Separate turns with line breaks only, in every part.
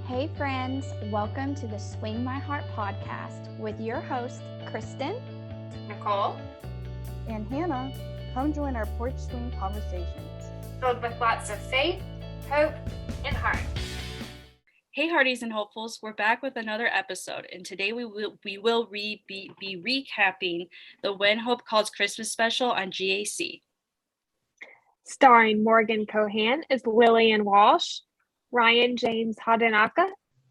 Hey friends, welcome to the Swing My Heart podcast with your host, Kristen,
Nicole,
and Hannah. Come join our porch swing conversations.
filled with lots of faith, hope, and heart.
Hey Hearties and Hopefuls, we're back with another episode, and today we will be recapping the When Hope Calls Christmas special on GAC.
Starring Morgan Cohan as Lillian Walsh, Ryan James Hadanaka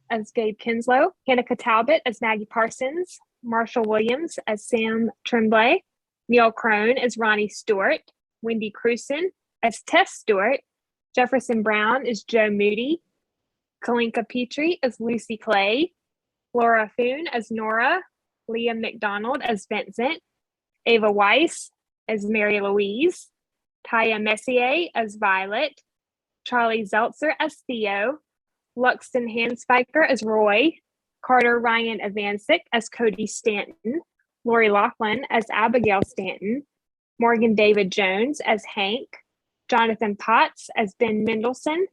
as Gabe Kinslow, Hanika Talbot as Maggie Parsons, Marshall Williams as Sam Tremblay, Neil Crone as Ronnie Stewart, Wendy Cruson as Tess Stewart, Jefferson Brown as Joe Moody, Kalinka Petrie as Lucy Clay, Laura Foon as Nora, Liam McDonald as Vincent, Ava Weiss as Mary Louise, Taya Messier as Violet, Charlie Zeltzer as Theo, Luxton Handspiker as Roy, Carter Ryan Avancic as Cody Stanton, Lori Laughlin as Abigail Stanton, Morgan David Jones as Hank, Jonathan Potts as Ben Mendelsohn,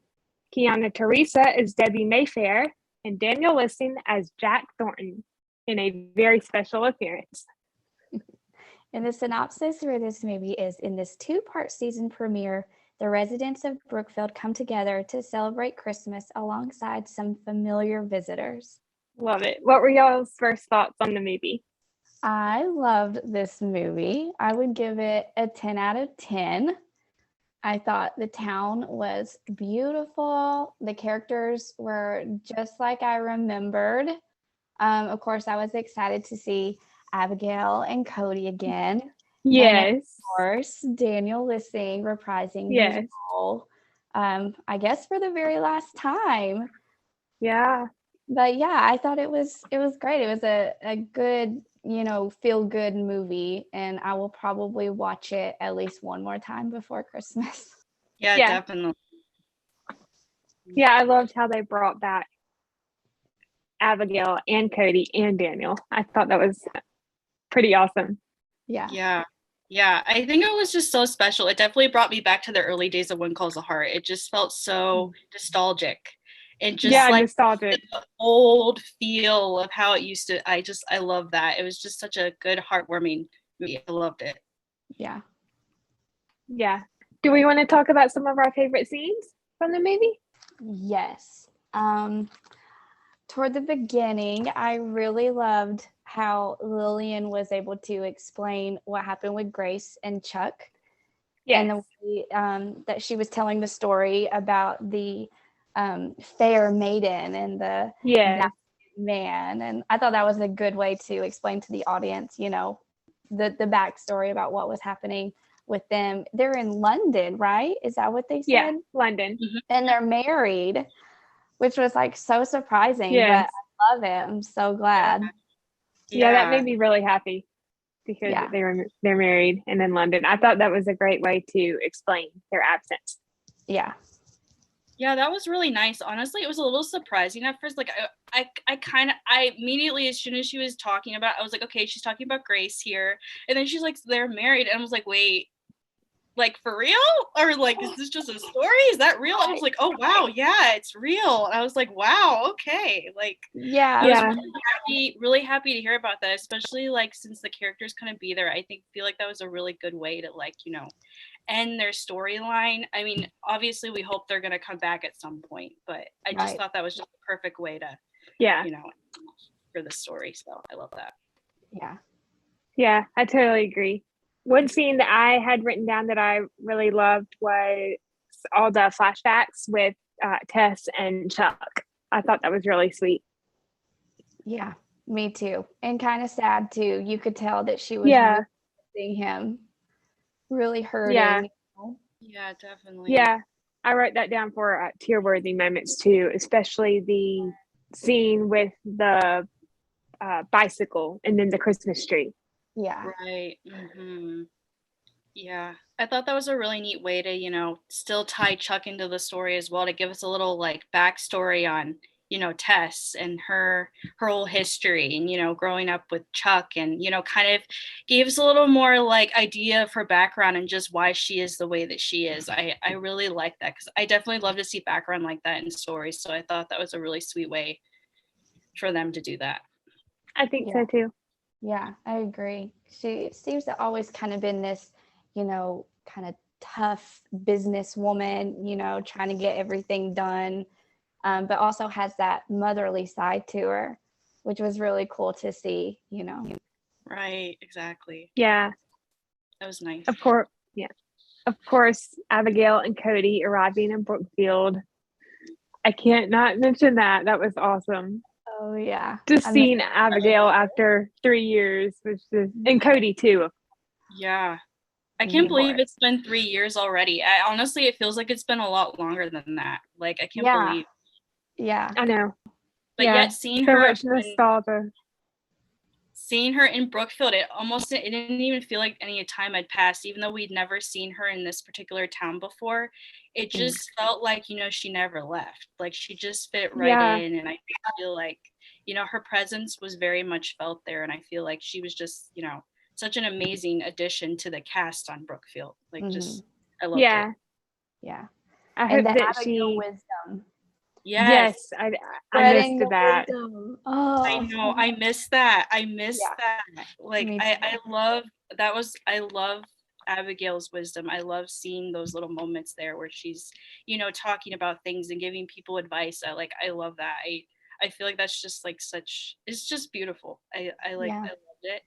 Kiana Teresa as Debbie Mayfair, and Daniel Lissing as Jack Thornton in a very special appearance.
And the synopsis for this movie is, in this two-part season premiere, the residents of Brookfield come together to celebrate Christmas alongside some familiar visitors.
Love it. What were y'all's first thoughts on the movie?
I loved this movie. I would give it a 10 out of 10. I thought the town was beautiful. The characters were just like I remembered. Of course, I was excited to see Abigail and Cody again.
Yes.
And of course, Daniel Lissing reprising his role, I guess for the very last time.
Yeah.
But yeah, I thought it was great. It was a good, feel good movie, and I will probably watch it at least one more time before Christmas.
Yeah, definitely.
Yeah, I loved how they brought back Abigail and Cody and Daniel. I thought that was pretty awesome.
Yeah, I think it was just so special. It definitely brought me back to the early days of When Calls the Heart. It just felt so nostalgic. And just
nostalgic.
The old feel of how it used to. I love that. It was just such a good, heartwarming movie. I loved it.
Yeah.
Do we want to talk about some of our favorite scenes from the movie?
Yes. Toward the beginning, I really loved how Lillian was able to explain what happened with Grace and Chuck.
Yes.
And the way that she was telling the story about the fair maiden and the man. And I thought that was a good way to explain to the audience, the backstory about what was happening with them. They're in London, right? Is that what they said?
Yeah, London.
Mm-hmm.
And they're married, which was like so surprising.
Yes.
But I love it. I'm so glad.
Yeah, that made me really happy because they're married and in London. I thought that was a great way to explain their absence.
Yeah, that was really nice. Honestly, it was a little surprising at first. Like I immediately, as soon as she was talking about, I was like, okay, she's talking about Grace here. And then she's like, they're married. And I was like, wait, like for real? Or like, is this just a story? Is that real? I was like, oh wow, yeah, it's real. And I was like, wow, okay. Like, I was really happy to hear about that, especially like since the characters couldn't be there. I feel like that was a really good way to end their storyline. I mean, obviously we hope they're gonna come back at some point, but I just thought that was just the perfect way to for the story. So I love that.
Yeah, I totally agree. One scene that I had written down that I really loved was all the flashbacks with Tess and Chuck. I thought that was really sweet.
Yeah, me too. And kind of sad too. You could tell that she was really missing him, really hurting.
Yeah, definitely.
Yeah, I wrote that down for tear-worthy moments too, especially the scene with the bicycle and then the Christmas tree.
Yeah.
Right. Mm-hmm. Yeah. I thought that was a really neat way to, still tie Chuck into the story as well, to give us a little like backstory on Tess and her whole history, and growing up with Chuck, and kind of gave us a little more like idea of her background and just why she is the way that she is. I really like that, because I definitely love to see background like that in stories, so I thought that was a really sweet way for them to do that.
I think so too.
Yeah, I agree. She seems to always kind of been this, kind of tough businesswoman, trying to get everything done, but also has that motherly side to her, which was really cool to see,
Right, exactly.
Yeah.
That was nice.
Of course, yeah. Of course, Abigail and Cody arriving in Brookfield. I can't not mention that. That was awesome.
Oh yeah.
Just seeing Abigail after 3 years was just, and Cody too.
Yeah. I can't believe it's been 3 years already. Honestly, it feels like it's been a lot longer than that. Like, I can't believe.
Yeah.
I know.
But yet seeing
so
her
much nostalgia.
Seeing her in Brookfield, it didn't even feel like any time had passed, even though we'd never seen her in this particular town before. It just felt like, she never left. Like, she just fit right in, and I feel like, her presence was very much felt there, and I feel like she was just, such an amazing addition to the cast on Brookfield. Like, just, I loved it.
Yeah.
I hope that
Abigail wisdom.
Yes, I missed that.
Wisdom.
I know, I missed that. That. Like, I love Abigail's wisdom. I love seeing those little moments there where she's, talking about things and giving people advice. I love that. I feel like that's just like it's just beautiful. I loved it.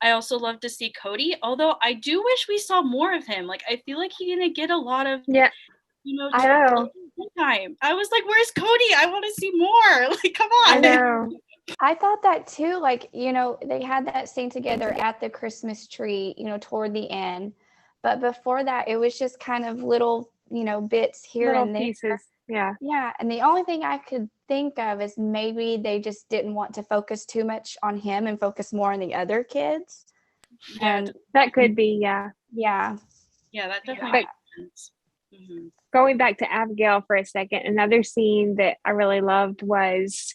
I also love to see Cody, although I do wish we saw more of him. Like, I feel like he didn't get a lot of
I know.
time. I was like, where's Cody? I want to see more. Like, come on.
I know.
I thought that too. Like, they had that scene together at the Christmas tree, toward the end. But before that, it was just kind of little, bits here and there.
Pieces. Yeah.
Yeah. And the only thing I could think of is maybe they just didn't want to focus too much on him and focus more on the other kids. And
that could be, yeah.
Yeah.
Yeah, that definitely makes sense. Mm-hmm.
Going back to Abigail for a second, another scene that I really loved was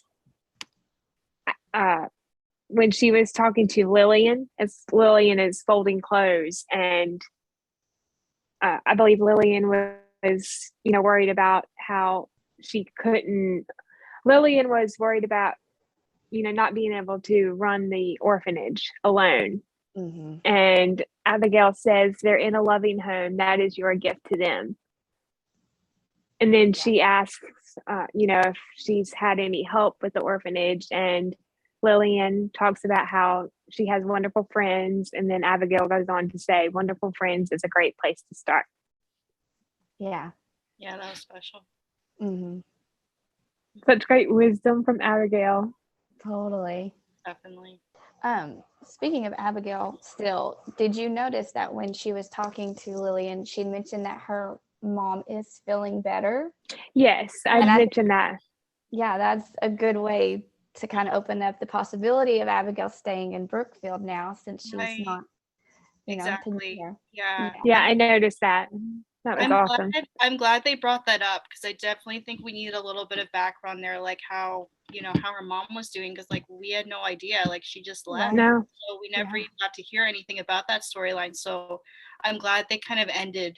when she was talking to Lillian, as Lillian is folding clothes, and I believe Lillian was, worried about how she couldn't. Lillian was worried about, not being able to run the orphanage alone.
Mm-hmm.
And Abigail says they're in a loving home. That is your gift to them. And then she asks, if she's had any help with the orphanage. And Lillian talks about how she has wonderful friends. And then Abigail goes on to say, wonderful friends is a great place to start.
Yeah.
Yeah, that was special.
Mm-hmm.
Such great wisdom from Abigail.
Totally.
Definitely.
Speaking of Abigail, still, did you notice that when she was talking to Lillian, she mentioned that her mom is feeling better?
Yes, I mentioned that.
Yeah, that's a good way to kind of open up the possibility of Abigail staying in Brookfield now, since she's not,
exactly. Yeah,
I noticed that. That was awesome.
I'm glad they brought that up, because I definitely think we need a little bit of background there, like how her mom was doing, because like we had no idea, like she just left.
No.
So we never even got to hear anything about that storyline. So I'm glad they kind of ended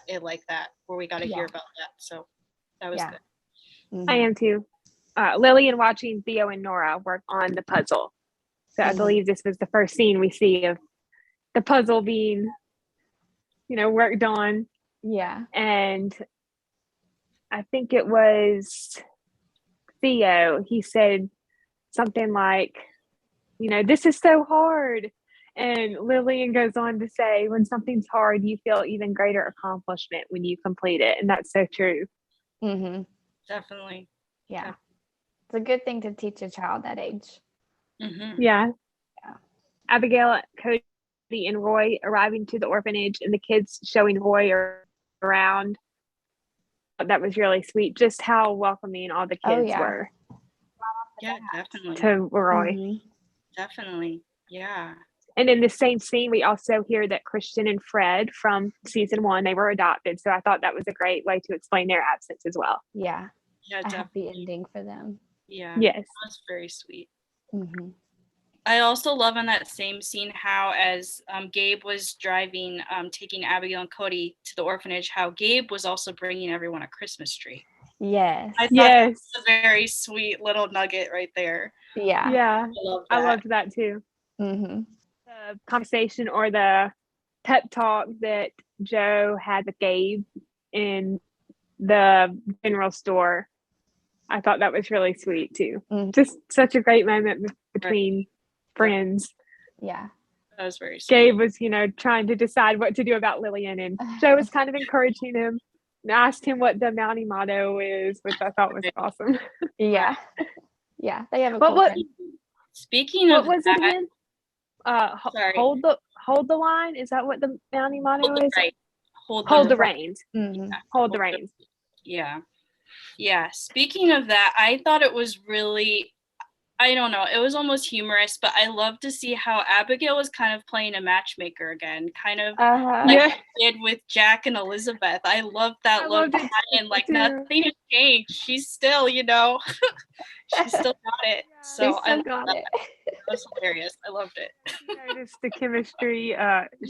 it like that, where we got to hear about that. So that was good.
Mm-hmm.
I am too. Lillian watching Theo and Nora work on the puzzle. So I believe this was the first scene we see of the puzzle being, worked on.
Yeah.
And I think it was Theo. He said something like, this is so hard. And Lillian goes on to say, when something's hard, you feel even greater accomplishment when you complete it. And that's so true.
Mm-hmm.
Definitely.
Yeah. It's a good thing to teach a child that age.
Mm-hmm.
Yeah. Abigail, Cody, and Roy arriving to the orphanage, and the kids showing Roy around. That was really sweet. Just how welcoming all the kids were.
Yeah, definitely.
To Roy.
Mm-hmm.
Definitely. Yeah.
And in the same scene, we also hear that Christian and Fred from season 1, they were adopted. So I thought that was a great way to explain their absence as well.
Yeah.
Yeah,
a happy
definitely.
ending for them.
Yeah.
Yes.
That was very sweet.
Mm-hmm.
I also love in that same scene how as Gabe was driving, taking Abigail and Cody to the orphanage, how Gabe was also bringing everyone a Christmas tree.
Yes.
I thought that
Yes.
was a very sweet little nugget right there.
Yeah.
Yeah.
I love
I
that.
loved that too.
Mm-hmm.
The conversation or the pep talk that Joe had with Gabe in the general store. I thought that was really sweet too.
Mm-hmm.
Just such a great moment between friends.
Yeah.
That was very sweet.
Gabe was, trying to decide what to do about Lillian, and Joe was kind of encouraging him and asked him what the Mountie motto is, which I thought was awesome.
Yeah. Yeah. They have a
What
cool
was
friend.
Speaking
what
of
was
that,
it again?
Sorry.
Hold the line. Is that what the Mountie motto
hold the
is?
right.
Hold the reins.
Mm-hmm.
Hold the reins.
Yeah. Yeah. Speaking of that, I thought it was really, I don't know, it was almost humorous, but I love to see how Abigail was kind of playing a matchmaker again, kind of
Uh-huh.
like
Yeah.
she did with Jack and Elizabeth. I loved that
I
look,
loved it
and like
too.
nothing has changed. She's still, she's still got it. So
They
I
still
loved
got
that.
it.
That was hilarious. I loved it.
She noticed the chemistry.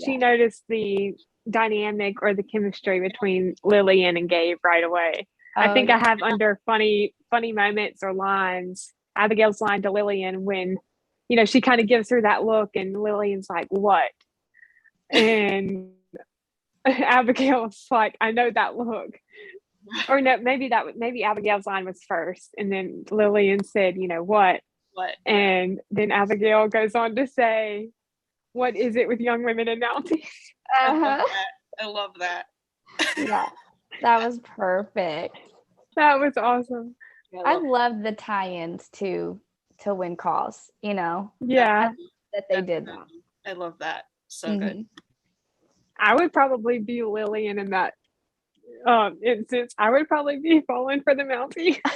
She
Yeah.
noticed the dynamic or the chemistry between Lillian and Gabe right away. I think I have under funny moments or lines, Abigail's line to Lillian when, she kind of gives her that look and Lillian's like, what? And Abigail's like, I know that look. Or no, maybe Abigail's line was first. And then Lillian said, what?
What?
And then Abigail goes on to say, what is it with young women and mounties?
Uh-huh.
I love that.
Yeah. That was perfect.
That was awesome.
I love the tie-ins to Win Calls,
Yeah.
that they did that.
I love that. So good.
Mhm.
I would probably be Lillian in that instance. I would probably be falling for the Mountie. Who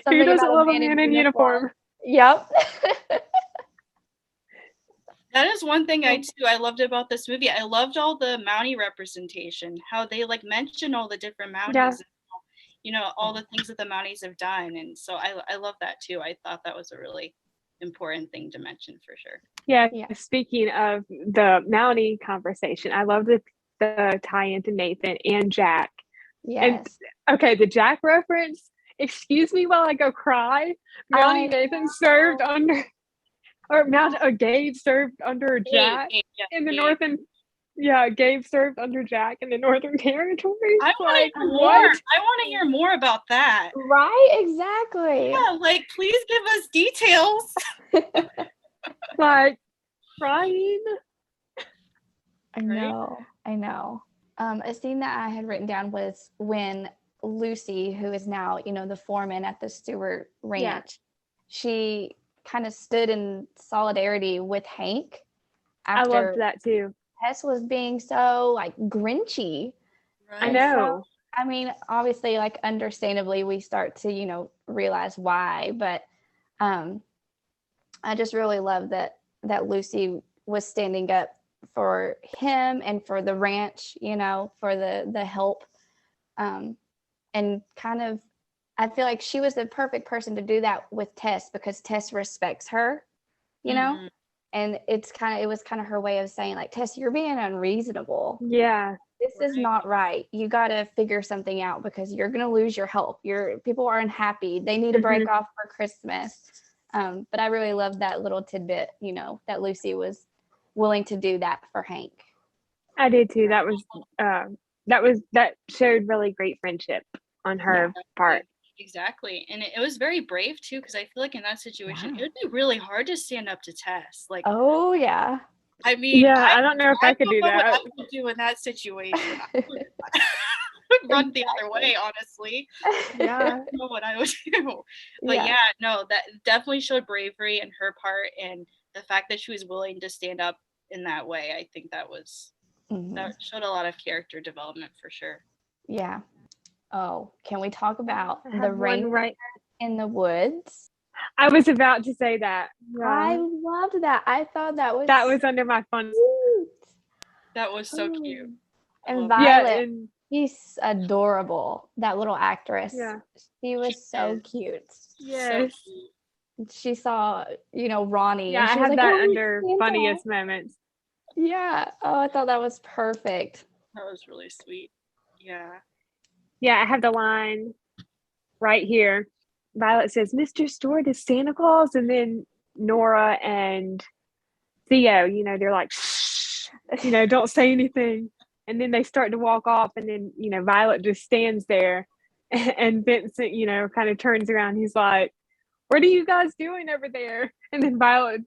Something
doesn't
about
love a man in uniform?
Yep.
That is one thing I loved about this movie. I loved all the Mountie representation, how they like mention all the different Mounties, and, all the things that the Mounties have done. And so I love that too. I thought that was a really important thing to mention for sure.
Yeah.
Yeah.
Speaking of the Mountie conversation, I love the tie-in to Nathan and Jack.
Yes.
And okay, the Jack reference, excuse me while I go cry. Mountie Nathan served under, or Gabe served under Jack in the Northern. Yeah, Gabe served under Jack in the Northern Territory.
I want to hear more.
What?
I want to hear more about that.
Right? Exactly.
Yeah, like please give us details.
Like crying.
I know. A scene that I had written down was when Lucy, who is now, the foreman at the Stewart Ranch, she kind of stood in solidarity with Hank after
I loved that too.
Tess was being so like grinchy.
Right.
I know.
I mean, obviously, like understandably, we start to, realize why, but I just really love that Lucy was standing up for him and for the ranch, for the help, and kind of, I feel like she was the perfect person to do that with Tess because Tess respects her,
Mm-hmm.
and it was kind of her way of saying like, Tess, you're being unreasonable.
Yeah.
This is not right. You got to figure something out because you're going to lose your help. People are unhappy. They need a break off for Christmas. But I really love that little tidbit, that Lucy was willing to do that for Hank.
I did too. That showed really great friendship on her part.
Exactly. And it was very brave too, because I feel like in that situation, it would be really hard to stand up to Tess. Like,
oh yeah.
I mean,
I don't know if I could do that.
What I would do in that situation. I would run the other way, honestly.
Yeah.
I don't know what I would do. But that definitely showed bravery in her part, and the fact that she was willing to stand up in that way, I think that was that showed a lot of character development for sure.
Yeah. Oh, can we talk about the rain in the woods?
I was about to say that. Yeah.
I loved that. I thought that was
under my fun.
That was so cute.
And Violet. She's adorable. That little actress.
Yeah.
She was
She
so
is.
cute.
Yes.
So cute.
She saw, Ronnie.
Yeah,
and
I
she was
have
like,
that
"Oh,
under
Santa."
funniest moments.
Yeah. Oh, I thought that was perfect.
That was really sweet. Yeah.
Yeah, I have the line right here. Violet says, "Mr. Stewart is Santa Claus," and then Nora and Theo, they're like, "Shh, don't say anything." And then they start to walk off, and then Violet just stands there, and Vincent, kind of turns around. He's like, "What are you guys doing over there?" And then Violet,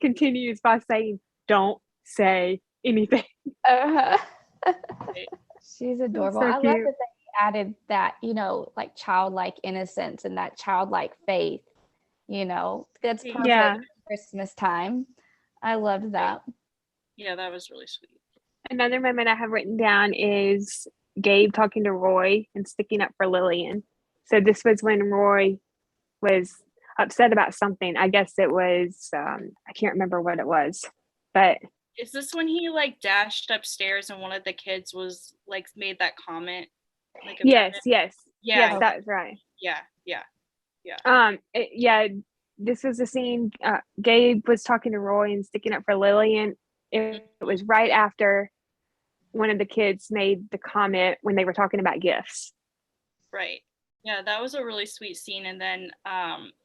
continues by saying, "Don't say anything."
Uh-huh.
Right.
She's adorable.
so
I love
cute.
that they added that, like childlike innocence and that childlike faith. That's perfect
Yeah.
Christmas time. I loved that.
Yeah, that was really sweet.
Another moment I have written down is Gabe talking to Roy and sticking up for Lillian. So this was when Roy was upset about something. I guess it was, I can't remember what it was, but
Is this when he like dashed upstairs and one of the kids was like made that comment? Like
yes,
yeah,
that's right.
yeah.
This was the scene. Gabe was talking to Roy and sticking up for Lillian. It was right after one of the kids made the comment when they were talking about gifts.
Right. Yeah, that was a really sweet scene. And then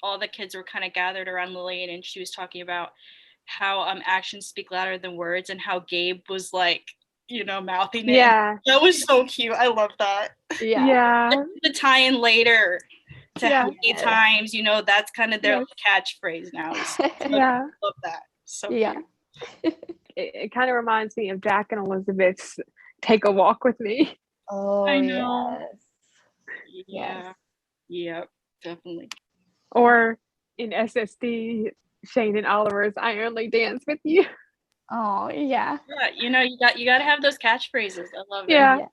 all the kids were kind of gathered around Lillian, and she was talking about how actions speak louder than words, and how Gabe was like, mouthing it.
Yeah.
And that was so cute. I love that.
Yeah.
The tie-in later to how many
Yes.
times, that's kind of their catchphrase now. So
Yeah.
I love that. So
Yeah.
cute.
It kind of reminds me of Jack and Elizabeth's "Take a Walk with Me."
Oh,
I know.
yes.
Yeah. Yep, definitely.
Or in SSD, Shane and Oliver's "I Only Dance with You."
Oh, yeah.
Yeah, you got to have those catchphrases. I love it.
Yeah.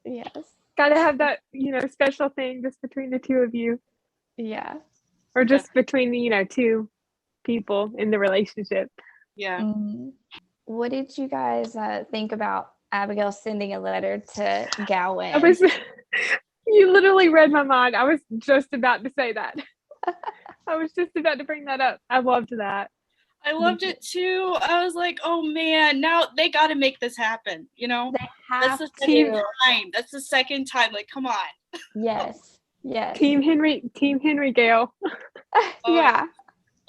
Yes.
Gotta have that, special thing just between the two of you,
Yeah.
or just between two people in the relationship.
Yeah.
Mhm. What did you guys think about Abigail sending a letter to Galway?
You literally read my mind. I was just about to say that. I was just about to bring that up. I loved that.
I loved it too. I was like, oh man, now they got to make this happen.
They
That's
have
the
to.
second time. That's the second time. Like, come on.
Yes. Yes.
Team Henry Gale.
Yeah.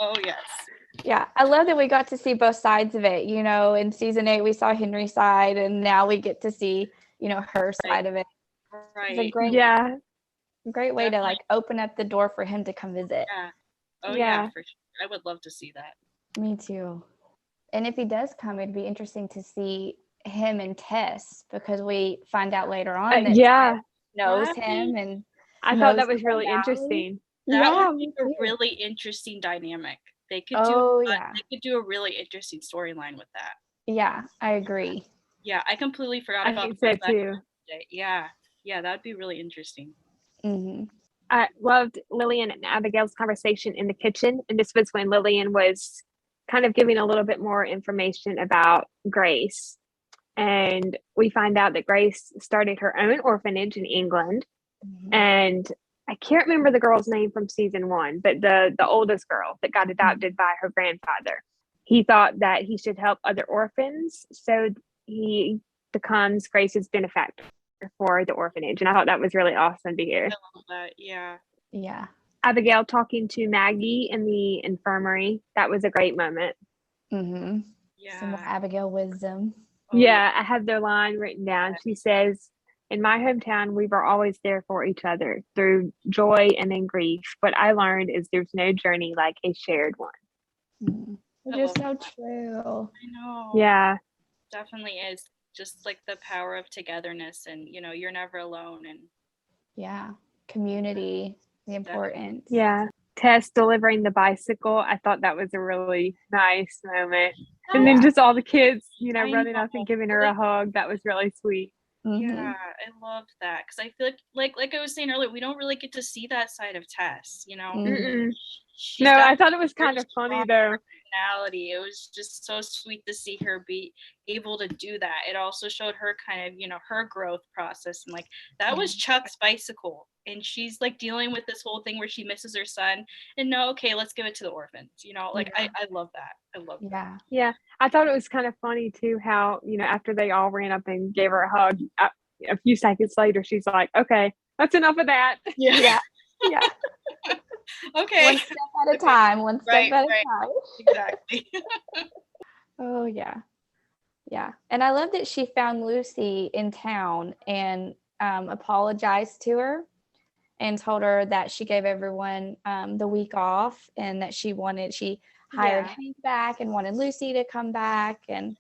Oh yes.
Yeah. I love that we got to see both sides of it. In season 8, we saw Henry's side, and now we get to see, her side of it.
Right.
It's a great way to like open up the door for him to come visit.
Yeah. Oh yeah, for sure. I would love to see that.
Me too. And if he does come, it'd be interesting to see him and Tess, because we find out later on that Tess knows him, and
I thought that was really interesting.
That would be a really interesting dynamic. They could do a really interesting storyline with that.
Yeah, I agree.
Yeah, I completely forgot about
that. I think so too.
Yeah, that'd be really interesting.
Mm-hmm.
I loved Lillian and Abigail's conversation in the kitchen, and this was when Lillian was kind of giving a little bit more information about Grace. And we find out that Grace started her own orphanage in England. Mm-hmm. And I can't remember the girl's name from season 1, but the oldest girl that got adopted by her grandfather. He thought that he should help other orphans, so he becomes Grace's benefactor for the orphanage. And I thought that was really awesome to hear.
I love that. Yeah.
Abigail talking to Maggie in the infirmary. That was a great moment.
Mm-hmm.
Yeah.
Some more Abigail wisdom.
Yeah, I have their line written down. She says, "In my hometown, we were always there for each other through joy and in grief. What I learned is there's no journey like a shared one."
Mm-hmm. Which is so true.
I know.
Yeah.
Definitely is. Just like the power of togetherness, and you're never alone. And
community, the importance.
Yeah. Tess delivering the bicycle. I thought that was a really nice moment. And then just all the kids, running up and giving her a hug. That was really sweet.
Mm-hmm.
Yeah, I loved that, because I feel like I was saying earlier, we don't really get to see that side of Tess.
No, I thought it was kind of funny though.
personality. It was just so sweet to see her be able to do that. It also showed her kind of, her growth process, and like that was Chuck's bicycle, and she's like dealing with this whole thing where she misses her son, and no, okay, let's give it to the orphans. Like I love that. I love that.
Yeah, I thought it was kind of funny too how, after they all ran up and gave her a hug, a few seconds later, she's like, okay, that's enough of that.
Yeah. Okay.
One step at a time. One step at a time.
Exactly.
Oh, yeah. Yeah. And I love that she found Lucy in town and apologized to her and told her that she gave everyone the week off and that she hired Hank back and wanted Lucy to come back. And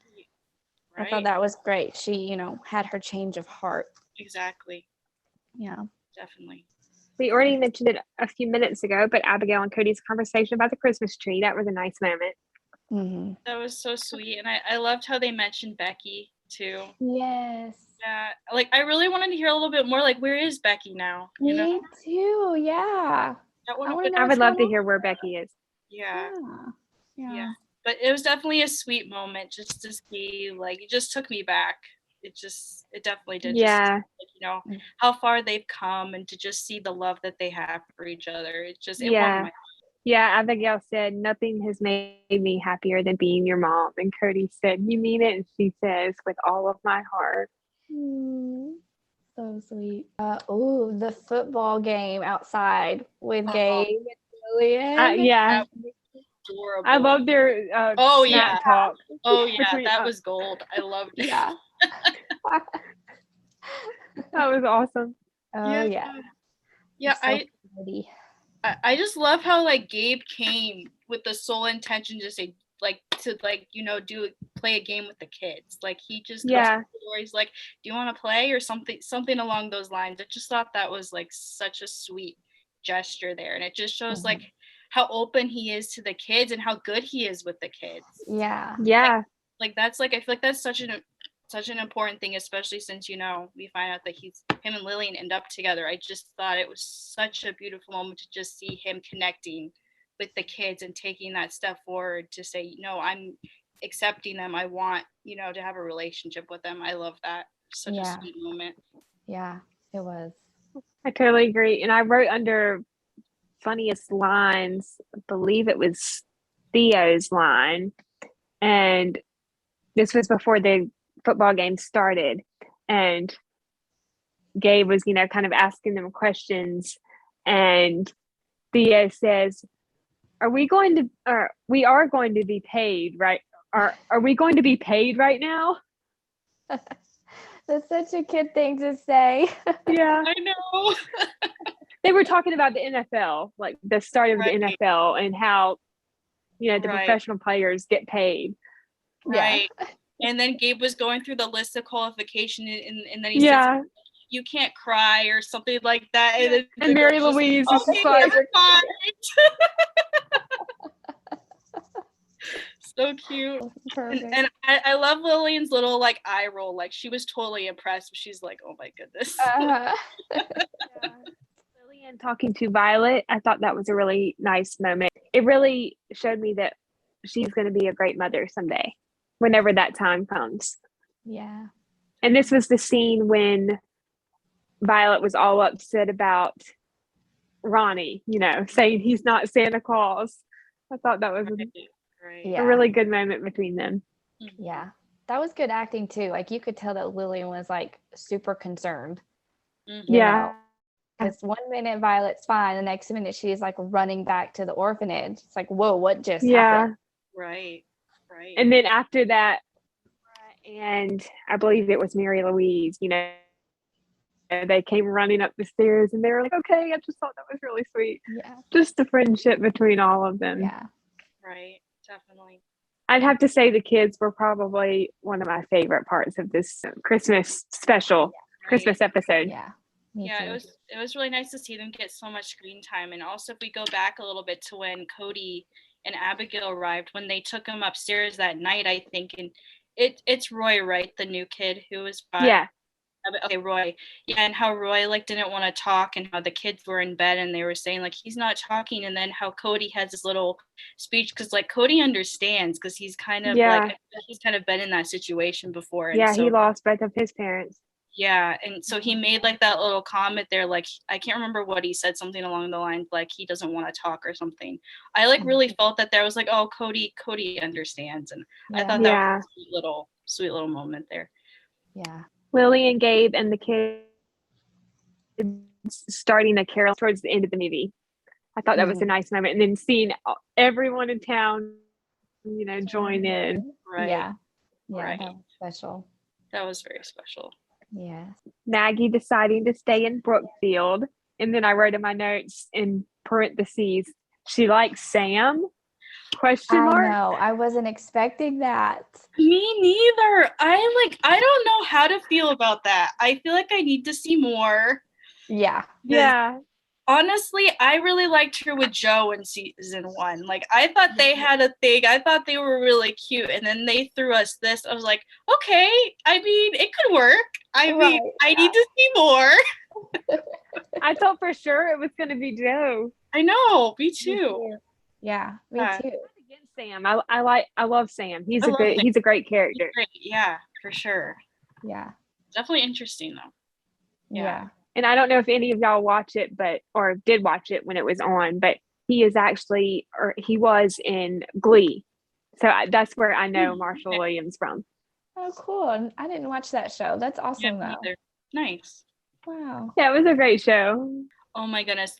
I thought that was great. She, had her change of heart.
Exactly.
Yeah.
Definitely.
We already mentioned it a few minutes ago, but Abigail and Cody's conversation about the Christmas tree, that was a nice moment.
Mm-hmm.
That was so sweet. And I loved how they mentioned Becky too.
Yes.
Yeah. Like I really wanted to hear a little bit more, like, where is Becky now?
Me too. Yeah.
I would love to hear where Becky is.
Yeah.
Yeah.
But it was definitely a sweet moment just to see, like, it just took me back. It definitely did.
Yeah.
Just, how far they've come and to just see the love that they have for each other. It warmed my heart.
Yeah, Abigail said, nothing has made me happier than being your mom. And Cody said, you mean it? And she says, with all of my heart.
So sweet. The football game outside with Gabe and Lillian.
Yeah.
Adorable.
I love their snack talk.
Oh yeah, that was gold. I loved it.
Yeah.
That was awesome.
Oh yeah.
Yeah,
so
I just love how like Gabe came with the sole intention to say play a game with the kids. Like he just goes to the door, he's like, do you want to play or something along those lines. I just thought that was like such a sweet gesture there, and it just shows like how open he is to the kids and how good he is with the kids.
Yeah.
Like that's like, I feel like that's such an important thing, especially since we find out that him and Lillian end up together. I just thought it was such a beautiful moment to just see him connecting with the kids and taking that step forward to say, no, I'm accepting them. I want, to have a relationship with them. I love that. Such a sweet moment.
Yeah, it was.
I totally agree. And I wrote under funniest lines, I believe it was Theo's line. And this was before the football game started. And Gabe was, kind of asking them questions. And Theo says, we are going to be paid, right? Are we going to be paid right now?
That's such a kid thing to say.
Yeah.
I know.
They were talking about the NFL, like the start of the NFL and how, the professional players get paid.
Right. Yeah. And then Gabe was going through the list of qualification and then he said, you can't cry or something like that.
And Mary Louise is just like,
so cute. And I love Lillian's little like eye roll. Like she was totally impressed. She's like, oh my goodness.
Lillian talking to Violet, I thought that was a really nice moment. It really showed me that she's going to be a great mother someday, whenever that time comes.
Yeah.
And this was the scene when Violet was all upset about Ronnie, saying he's not Santa Claus. I thought that was a really good moment between them.
Yeah. That was good acting too. Like you could tell that Lillian was like super concerned.
Yeah.
Because 1 minute Violet's fine, the next minute she's like running back to the orphanage. It's like, whoa, what just happened?
Right.
And then after that, and I believe it was Mary Louise, they came running up the stairs and they were like, okay, I just thought that was really sweet.
Yeah.
Just the friendship between all of them.
Yeah.
Right. Definitely.
I'd have to say the kids were probably one of my favorite parts of this Christmas special, Christmas episode.
Yeah.
It was really nice to see them get so much screen time. And also if we go back a little bit to when Cody and Abigail arrived, when they took him upstairs that night, I think, and it's Roy, right? The new kid who was by. Okay, Roy. Yeah, and how Roy like didn't want to talk, and how the kids were in bed and they were saying like he's not talking, and then how Cody has this little speech because like Cody understands because he's kind of like he's kind of been in that situation before, and
Yeah,
so
he lost both of his parents.
yeah, and so he made like that little comment there, like I can't remember what he said, something along the lines like he doesn't want to talk or something. I like really felt that there was like, oh, Cody understands, and I thought that was a sweet little moment there.
Yeah.
Lillian Gabe and the kids starting a carol towards the end of the movie. I thought that was a nice moment, and then seeing everyone in town, join in.
Right.
Yeah.
Right.
That was special.
That was very special.
Yeah.
Maggie deciding to stay in Brookfield, and then I wrote in my notes in parentheses, she likes Sam? Question mark.
I know. I wasn't expecting that.
Me neither. I don't know how to feel about that. I feel like I need to see more.
Yeah.
Yeah.
Honestly, I really liked her with Joe in season 1. Like, I thought they had a thing. I thought they were really cute. And then they threw us this. I was like, okay, I mean, it could work. I mean, I need to see more.
I thought for sure it was going to be Joe.
I know. Me too.
Yeah, me too.
Against Sam. I love Sam. He's a great character.
Great. Yeah, for sure.
Yeah.
Definitely interesting though.
Yeah.
And I don't know if any of y'all watch it, or did watch it when it was on, but he was in Glee. So that's where I know Marshall Williams from.
Oh, cool. I didn't watch that show. That's awesome though.
Nice.
Wow.
Yeah, it was a great show.
Oh my goodness.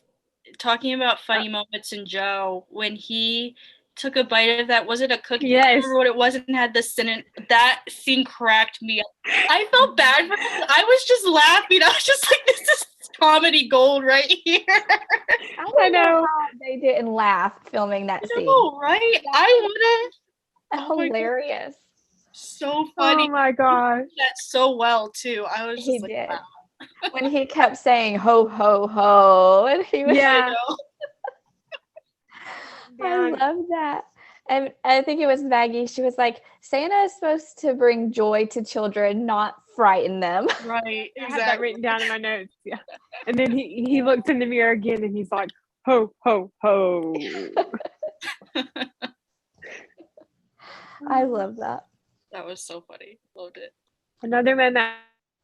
Talking about funny moments in Joe, when he took a bite of that, was it a cookie?
Yes.
I don't remember what it was, and had the cinnamon. That scene cracked me up. I felt bad for him. I was just laughing. I was just like, this is comedy gold right here.
I know how they didn't laugh filming that scene.
No, right? I would have.
Hilarious.
So funny.
Oh my gosh.
That so well too. I was just like, wow.
When he kept saying ho ho ho, and he was I love that. And I think it was Maggie. She was like, Santa is supposed to bring joy to children, not frighten them.
Right.
I had that written down in my notes. Yeah. And then he looked in the mirror again and he's like, ho, ho, ho.
I love that.
That was so funny. Loved it.
Another moment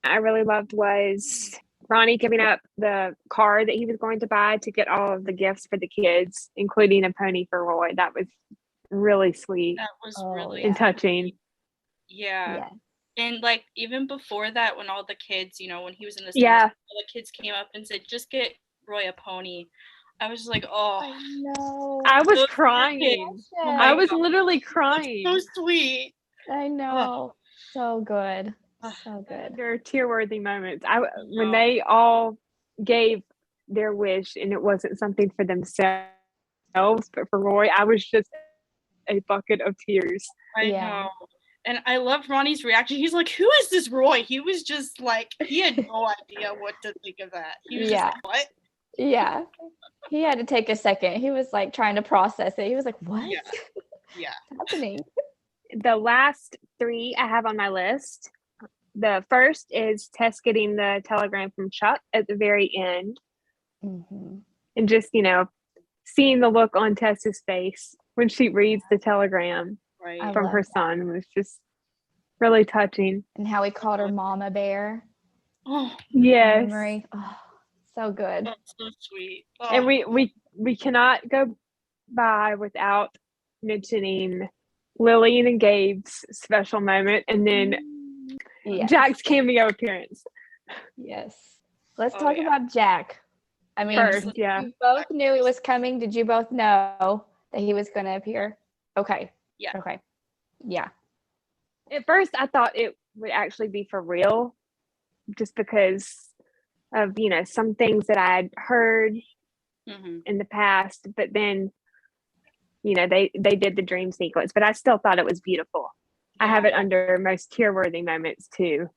I really loved was Ronnie giving up the car that he was going to buy to get all of the gifts for the kids, including a pony for Roy. That was really sweet.
That was really
and touching.
Yeah. And like even before that, when all the kids, when he was in the all the kids came up and said, just get Roy a pony. I was just like, oh,
I know.
I was crying. I was literally crying.
That's so sweet.
I know. So good. So good.
There are tear-worthy moments. When they all gave their wish and it wasn't something for themselves, but for Roy, I was just a bucket of tears.
I know. And I loved Ronnie's reaction. He's like, who is this Roy? He was just like, he had no idea what to think of that. He was just like, what?
Yeah. He had to take a second. He was like trying to process it. He was like, what?
Yeah.
What's happening?
The last 3 I have on my list. The first is Tess getting the telegram from Chuck at the very end.
Mm-hmm.
And just, seeing the look on Tess's face when she reads the telegram from her son was just really touching.
And how he called her Mama Bear.
Oh, yes.
Memory. Oh, so good.
That's so sweet. Oh.
And we cannot go by without mentioning Lillian and Gabe's special moment, and then Jack's cameo appearance.
Yes. Let's talk about Jack. I mean,
first,
you both knew it was coming. Did you both know that he was going to appear? Okay.
Yeah.
Okay. Yeah.
At first, I thought it would actually be for real, just because of, some things that I'd heard in the past, but then, they did the dream sequence, but I still thought it was beautiful. I have it under most tear-worthy moments too.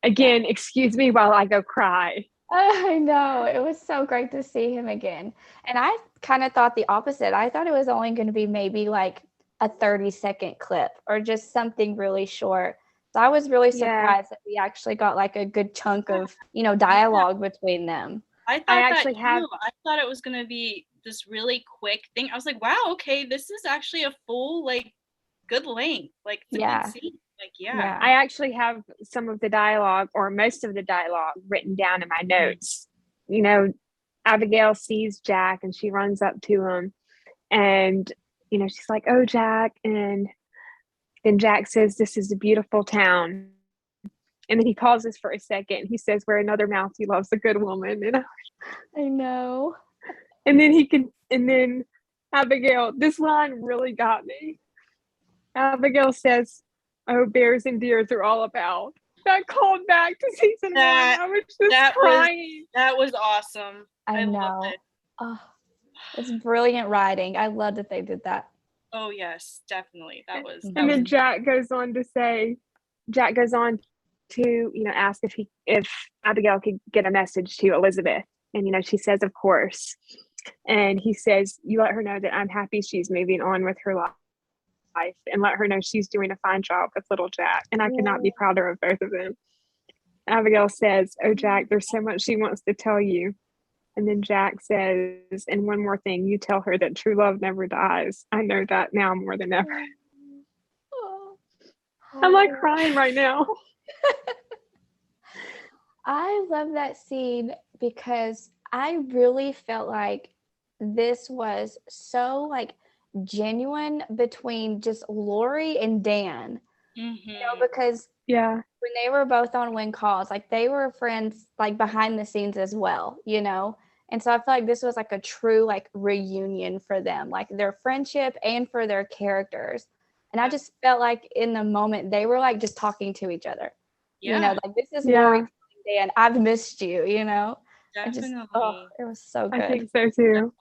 Again, excuse me while I go cry.
I know. It was so great to see him again. And I kind of thought the opposite. I thought it was only going to be maybe like a 30-second clip or just something really short. So I was really
Yeah.
surprised that we actually got like a good chunk of, dialogue between them.
I thought
actually
that
have-
too. I thought it was gonna be this really quick thing. I was like, wow, okay, this is actually a full, like, good length. Like, it's a
Yeah.
good scene. Like,
Yeah.
I actually have some of the dialogue or most of the dialogue written down in my notes. Abigail sees Jack and she runs up to him and, she's like, "Oh, Jack." And then Jack says, "This is a beautiful town." And then he pauses for a second. He says, "Where another Mousy loves a good woman."
I know.
And then Abigail, this line really got me. Abigail says, "Oh, bears and deers are all about." That called back to season 1. I was just crying.
That was awesome.
I know.
loved it.
Oh, it's brilliant writing. I love that they did that.
Oh yes, definitely. That was.
And
That
And
was
then Jack goes on to ask if Abigail could get a message to Elizabeth, and she says, "Of course." And he says, "You let her know that I'm happy she's moving on with her life, and let her know she's doing a fine job with little Jack, and I could not be prouder of both of them." Abigail says, "Oh, Jack, there's so much she wants to tell you." And then Jack says, "And one more thing, you tell her that true love never dies. I know that now more than ever." I'm like crying right now.
I love that scene because I really felt like this was so like genuine between just Lori and Dan. Because
Yeah.
when they were both on Win Calls, like they were friends like behind the scenes as well, And so I feel like this was like a true like reunion for them, like their friendship and for their characters. And I just felt like in the moment they were like just talking to each other. Like this is Lori telling Dan, "I've missed you,"
Definitely.
It was so good.
I think so too.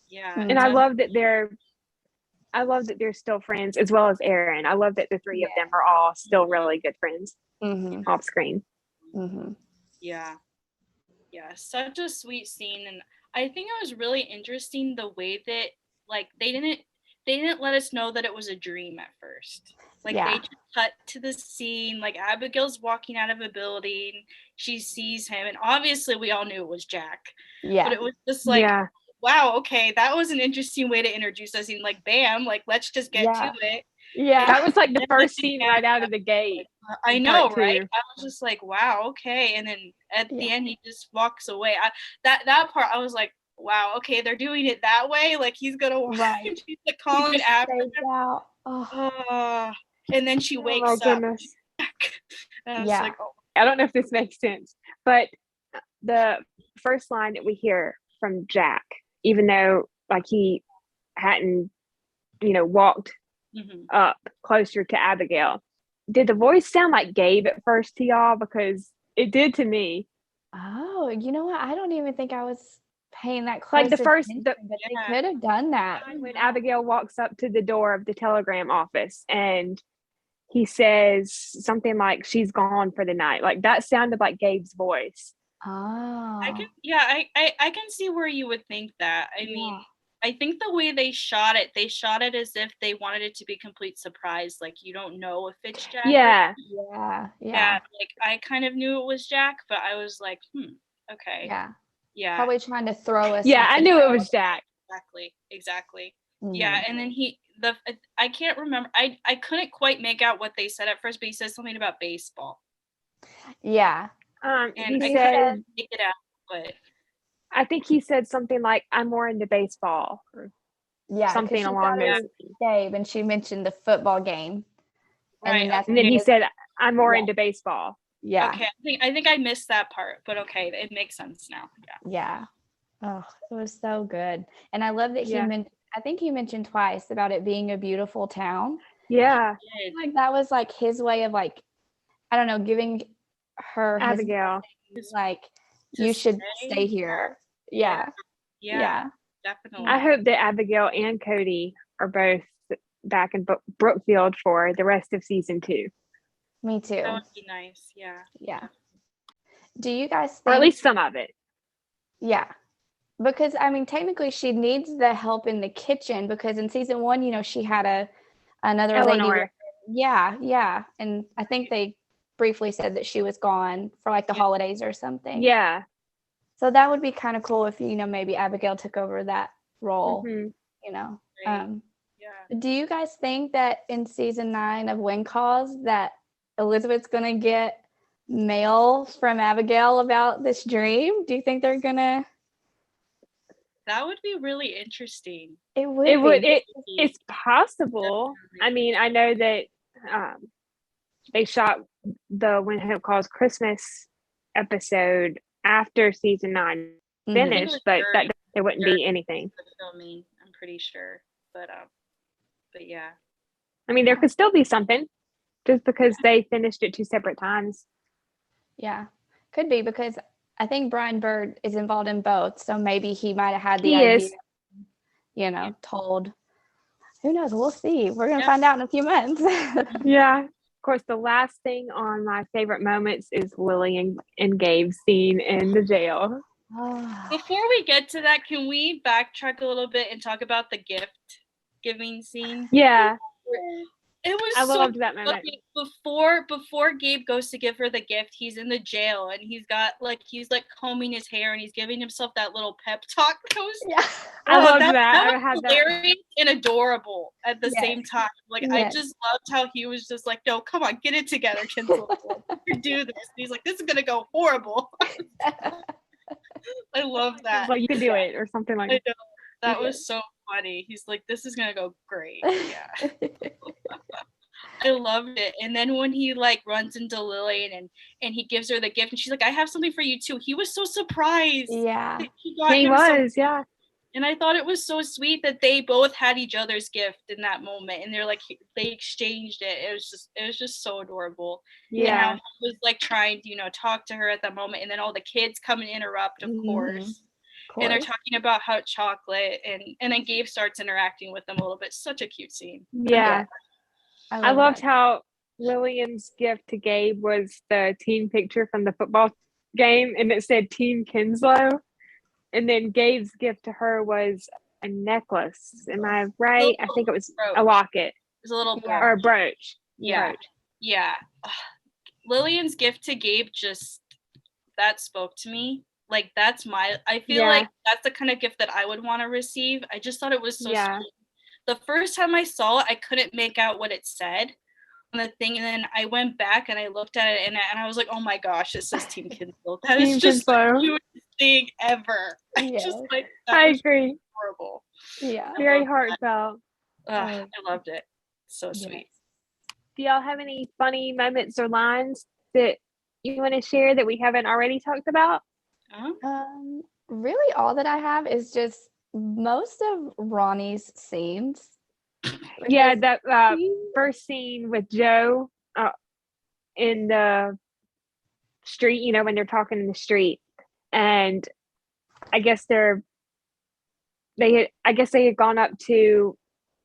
Yeah.
And I love that they're still friends, as well as Aaron. I love that the three of them are all still really good friends off screen.
Yeah. Such a sweet scene, and I think it was really interesting the way that like they didn't let us know that it was a dream at first. Like they just cut to the scene, like Abigail's walking out of a building, she sees him, and obviously we all knew it was Jack.
Yeah.
But it was just like, wow, okay, that was an interesting way to introduce us, and like bam, like let's just get to it.
Yeah.
That was like the first scene right out of the gate.
I know, right? I was just like, wow, okay. And then at the end he just walks away. That part I was like, wow, okay, they're doing it that way. Like he's gonna walk and she's like calling after him. And then she wakes up. And I was like, oh.
I don't know if this makes sense, but the first line that we hear from Jack, even though like he hadn't, walked up closer to Abigail, did the voice sound like Gabe at first to y'all? Because it did to me.
Oh, you know what? I don't even think I was paying that close
like the first
attention, but they could have done that.
When Abigail walks up to the door of the telegram office and he says something like, "She's gone for the night," like that sounded like Gabe's voice.
Oh,
I can see where you would think that. I mean, I think the way they shot it as if they wanted it to be complete surprise. Like you don't know if it's Jack.
Yeah.
Like I kind of knew it was Jack, but I was like, okay. Yeah.
Probably trying to throw us.
Yeah, I knew it was Jack.
Exactly. Yeah, and then I can't remember. I couldn't quite make out what they said at first, but he says something about baseball.
Yeah.
And
he
said, "Take it out," but
I think he said something like, "I'm more into baseball," or something along those lines.
Gabe, and she mentioned the football game,
right?
And then he said, "I'm more into baseball."
Yeah.
Okay. I think I missed that part, but okay, it makes sense now.
Yeah. Oh, it was so good, and I love that he mentioned. I think he mentioned twice about it being a beautiful town.
Yeah.
Like that was like his way of like, I don't know, giving her
Abigail
like you should stay here. Yeah,
definitely.
I hope that Abigail and Cody are both back in Brookfield for the rest of season 2.
Me too.
That would be nice. Yeah.
Do you guys think,
or at least some of it?
Yeah, because I mean technically she needs the help in the kitchen because in season 1 she had another
Eleanor.
lady Yeah. And I think they briefly said that she was gone for like the holidays or something.
Yeah.
So that would be kind of cool if, maybe Abigail took over that role,
Mhm.
Yeah.
Do you guys think that in season 9 of Win Calls that Elizabeth's going to get mail from Abigail about this dream? Do you think they're going to?
That would be really interesting.
It would
It would.
be.
It's possible. I mean, I know that they shot the When Hope Calls Christmas episode after season 9 finished, but that there wouldn't be anything.
Filming, I'm pretty sure, but yeah.
I mean, there could still be something, just because they finished it 2 separate times.
Yeah, could be, because I think Brian Bird is involved in both, so maybe he might have had the idea. Told. Who knows? We'll see. We're gonna find out in a few months.
Yeah. Of course, the last thing on my favorite moments is Lillian and Gabe's scene in the jail.
Before we get to that, can we backtrack a little bit and talk about the gift giving scene?
Yeah.
It was
I loved that moment.
Before Gabe goes to give her the gift, he's in the jail and he's combing his hair and he's giving himself that little pep talk.
I loved that.
That
I had
was hilarious and adorable at the same time. I
Yes.
just loved how he was just like, no, come on, get it together, Kinsel. You do this. And he's like, this is gonna go horrible. I love that.
Like, you can do it, or something like that.
That was so funny. He's like, this is gonna go great. Yeah. I loved it. And then when he runs into Lillian and he gives her the gift and she's like, I have something for you too. He was so surprised.
Yeah.
He was, yeah.
And I thought it was so sweet that they both had each other's gift in that moment, and they exchanged it. It was just so adorable.
Yeah.
And he was trying to talk to her at that moment, and then all the kids come and interrupt, of course. And they're talking about hot chocolate, and then Gabe starts interacting with them a little bit. Such a cute scene.
Yeah. I loved how Lillian's gift to Gabe was the team picture from the football game, and it said Team Kinslow. And then Gabe's gift to her was a necklace. Am I right? I think it was a locket.
It was a little brooch.
Or a brooch.
Yeah. Yeah. Lillian's gift to Gabe that spoke to me. I feel like that's the kind of gift that I would want to receive. I just thought it was so sweet. The first time I saw it, I couldn't make out what it said on the thing, and then I went back and I looked at it and I was like, oh my gosh, it says Team Kinslow. That is just the cutest thing ever.
I agree.
Horrible.
Yeah.
Very heartfelt.
I loved it. So sweet.
Do y'all have any funny moments or lines that you want to share that we haven't already talked about?
Really all that I have is just most of Ronnie's scenes.
Yeah, that first scene with Joe in the street, when they're talking in the street, and I guess they had gone up to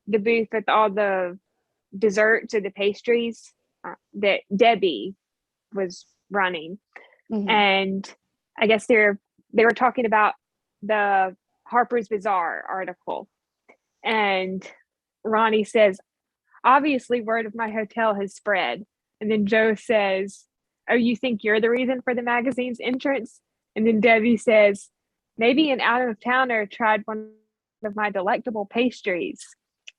the booth with all the desserts or the pastries that Debbie was running, and I guess they were talking about the Harper's Bazaar article, and Ronnie says, obviously word of my hotel has spread. And then Joe says, oh, you think you're the reason for the magazine's entrance? And then Debbie says, maybe an out-of-towner tried one of my delectable pastries.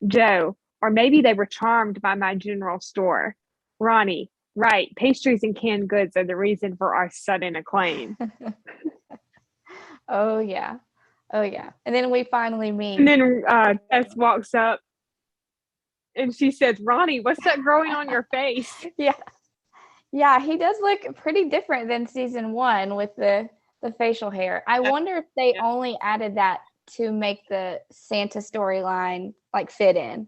Joe, or maybe they were charmed by my general store. Ronnie, right, pastries and canned goods are the reason for our sudden acclaim.
Oh yeah. And then we finally meet.
And then Tess walks up and she says, Ronnie, what's that growing on your face?
Yeah, he does look pretty different than season 1 with the facial hair. I wonder if they only added that to make the Santa storyline fit in.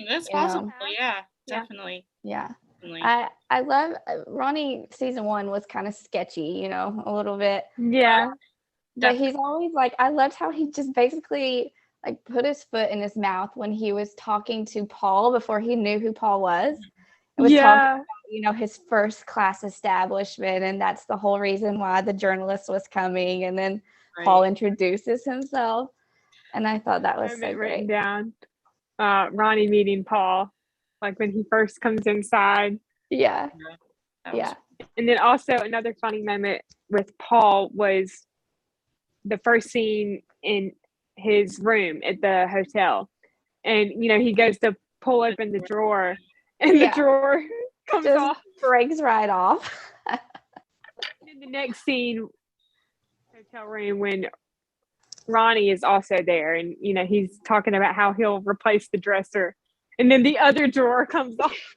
That's possible. Yeah, definitely.
Yeah. I love Ronnie. Season 1 was kind of sketchy, a little bit.
Yeah.
But he's always I loved how he just basically put his foot in his mouth when he was talking to Paul before he knew who Paul was. It was talking about, his first class establishment, and that's the whole reason why the journalist was coming. And then Paul introduces himself, and I thought that was so great.
Written down, Ronnie meeting Paul. like when he first comes inside.
Yeah.
That was
Yeah.
And then also another funny moment with Paul was the first scene in his room at the hotel. And, he goes to pull open the drawer and
Yeah.
the drawer comes
Just
off.
breaks right off.
In the next scene, hotel room, when Ronnie is also there and, he's talking about how he'll replace the dresser. And then the other drawer comes off.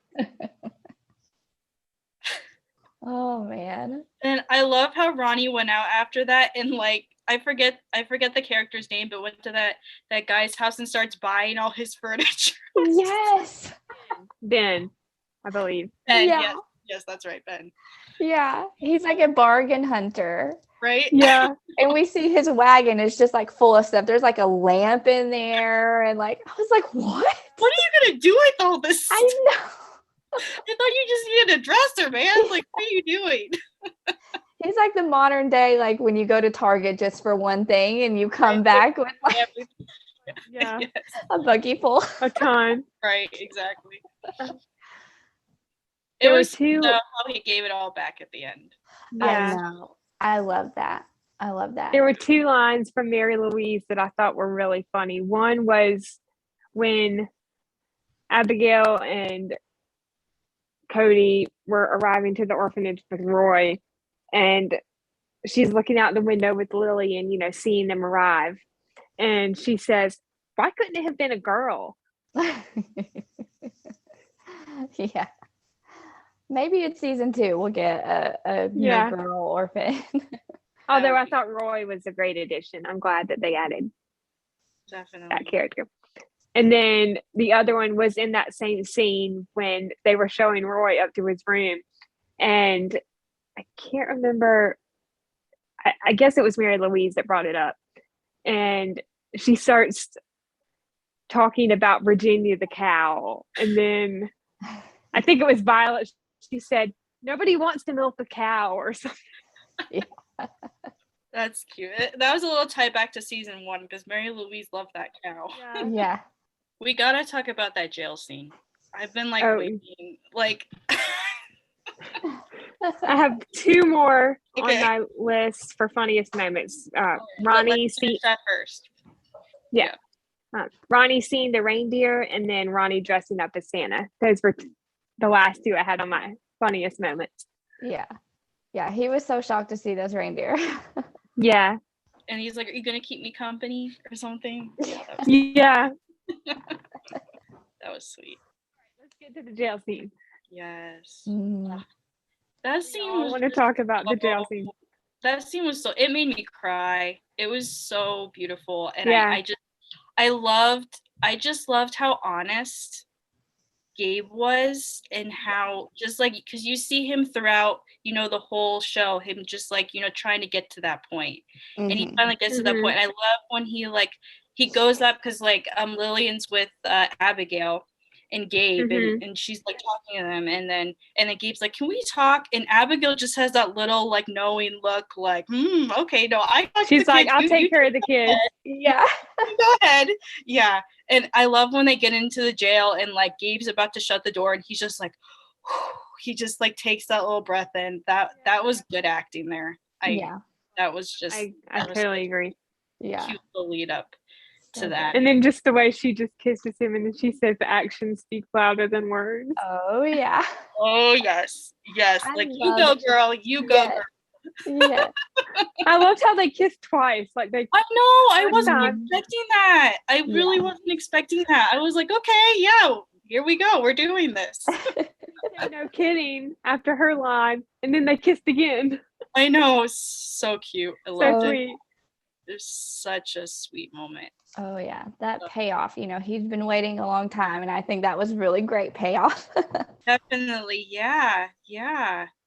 Oh man.
And I love how Ronnie went out after that and like I forget the character's name, but went to that guy's house and starts buying all his furniture.
Yes.
Ben, I believe.
Ben,
Yeah.
yes, that's right, Ben.
Yeah. He's like a bargain hunter.
Right?
Yeah.
And we see his wagon is just like full of stuff. There's like a lamp in there. And like, I was like, what?
What are you gonna do with all this stuff?
I know.
I thought you just needed a dresser, man. Like, what are you doing?
He's like the modern day, like when you go to Target just for one thing and you come back with like
Yeah.
Yes,
a buggy full.
A ton.
right, exactly. It
There were
was
two.
how he gave it all back at the end.
I know. I love that. I love that.
There were two lines from Mary Louise that I thought were really funny. One was when Abigail and Cody were arriving to the orphanage with Roy, and she's looking out the window with Lily and, seeing them arrive. And she says, why couldn't it have been a girl?
Yeah. Maybe it's season 2. We'll get a
Yeah.
girl orphan.
Although I thought Roy was a great addition. I'm glad that they added
Definitely.
that character. And then the other one was in that same scene when they were showing Roy up to his room. And I can't remember. I guess it was Mary Louise that brought it up. And she starts talking about Virginia the cow. And then I think it was Violet. She said, nobody wants to milk a cow or something.
Yeah.
That's cute. That was a little tie back to season 1 because Mary Louise loved that cow.
Yeah.
We gotta talk about that jail scene. I've been like waiting, like.
I have 2 more
Okay.
on my list for funniest moments.
Ronnie,
Ronnie see
that first.
Ronnie seeing the reindeer, and then Ronnie dressing up as Santa. Those were the last 2 I had on my funniest moments.
Yeah. Yeah. He was so shocked to see those reindeer.
Yeah.
And he's like, "Are you gonna keep me company or something?"
Yeah.
That was sweet.
Let's get to the jail scene.
Yes.
Mm.
That scene
I
was.
want to talk about the jail scene.
That scene was it made me cry. It was so beautiful, and
Yeah.
I just loved how honest Gabe was, and how just like because you see him throughout, the whole show, him just like trying to get to that point, and he
Mhm.
finally gets to that point. And I love when he goes up because Lillian's with Abigail and Gabe, and she's like talking to them, and then Gabe's like, "Can we talk?" And Abigail just has that little like knowing look, like, okay, no, I got
She's
the
like,
kids.
I'll
You
take care of the kids.
Yeah.
go ahead. Yeah. And I love when they get into the jail and like Gabe's about to shut the door and he's just like, he just like takes that little breath in. That was good acting there. That was just
I totally agree.
Yeah.
cute little lead up to
So
that.
And then just the way she just kisses him, and then she says the actions speak louder than words.
Oh yeah.
Oh yes.
I
Like you
love
go
it.
girl, you go
Yes.
girl.
Yeah.
I loved how they kissed twice. Like they
I know, I
First
wasn't
time.
expecting that. I really wasn't expecting that. I was like, okay, yeah, here we go. We're doing this.
said no kidding after her line, and then they kissed again.
I know, it's so cute. I
So
love it.
sweet.
It's such a sweet moment.
Oh yeah. That payoff, he's been waiting a long time, and I think that was really great payoff.
Definitely, yeah,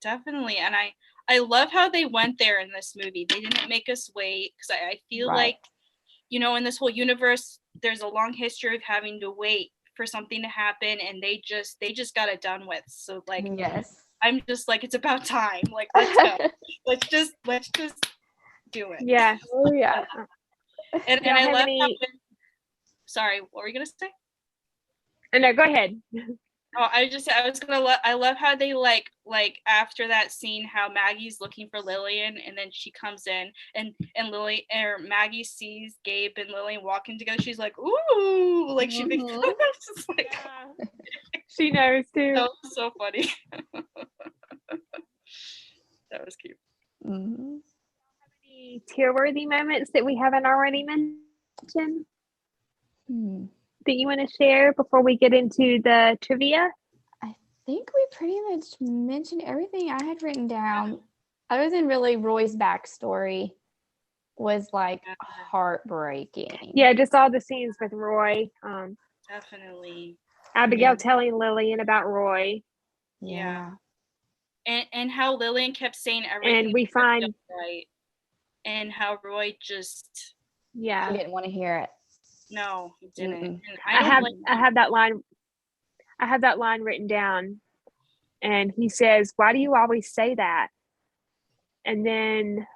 definitely. And I love how they went there in this movie. They didn't make us wait because I feel
Right.
like, in this whole universe, there's a long history of having to wait for something to happen, and they just got it done with. So like,
Yes.
I'm just like, it's about time. Like, let's go. let's just do it.
Yeah.
Oh yeah.
And
Y'all
I
have
love
any-
how sorry, what were you gonna say?
No, go ahead.
Oh, I love how they like after that scene, how Maggie's looking for Lillian, and then she comes in, and Lily or Maggie sees Gabe and Lillian walking together. She's like, ooh, like she thinks
Mhm.
it's just like
She knows too.
that was so funny. That was cute.
Mhm.
Any tear-worthy moments that we haven't already mentioned
Hmm.
that you want to share before we get into the trivia?
I think we pretty much mentioned everything I had written down, other than really Roy's backstory was like heartbreaking.
Yeah, just all the scenes with Roy.
Definitely.
Abigail telling Lillian about Roy.
Yeah. And how Lillian kept saying everything
And we
was
find
right, and how Roy just
He
yeah.
didn't want to hear it.
no, he didn't.
Mm-mm.
And
I
don't
have
blame
I
him.
have that line I have that line written down. And he says, "Why do you always say that?" And then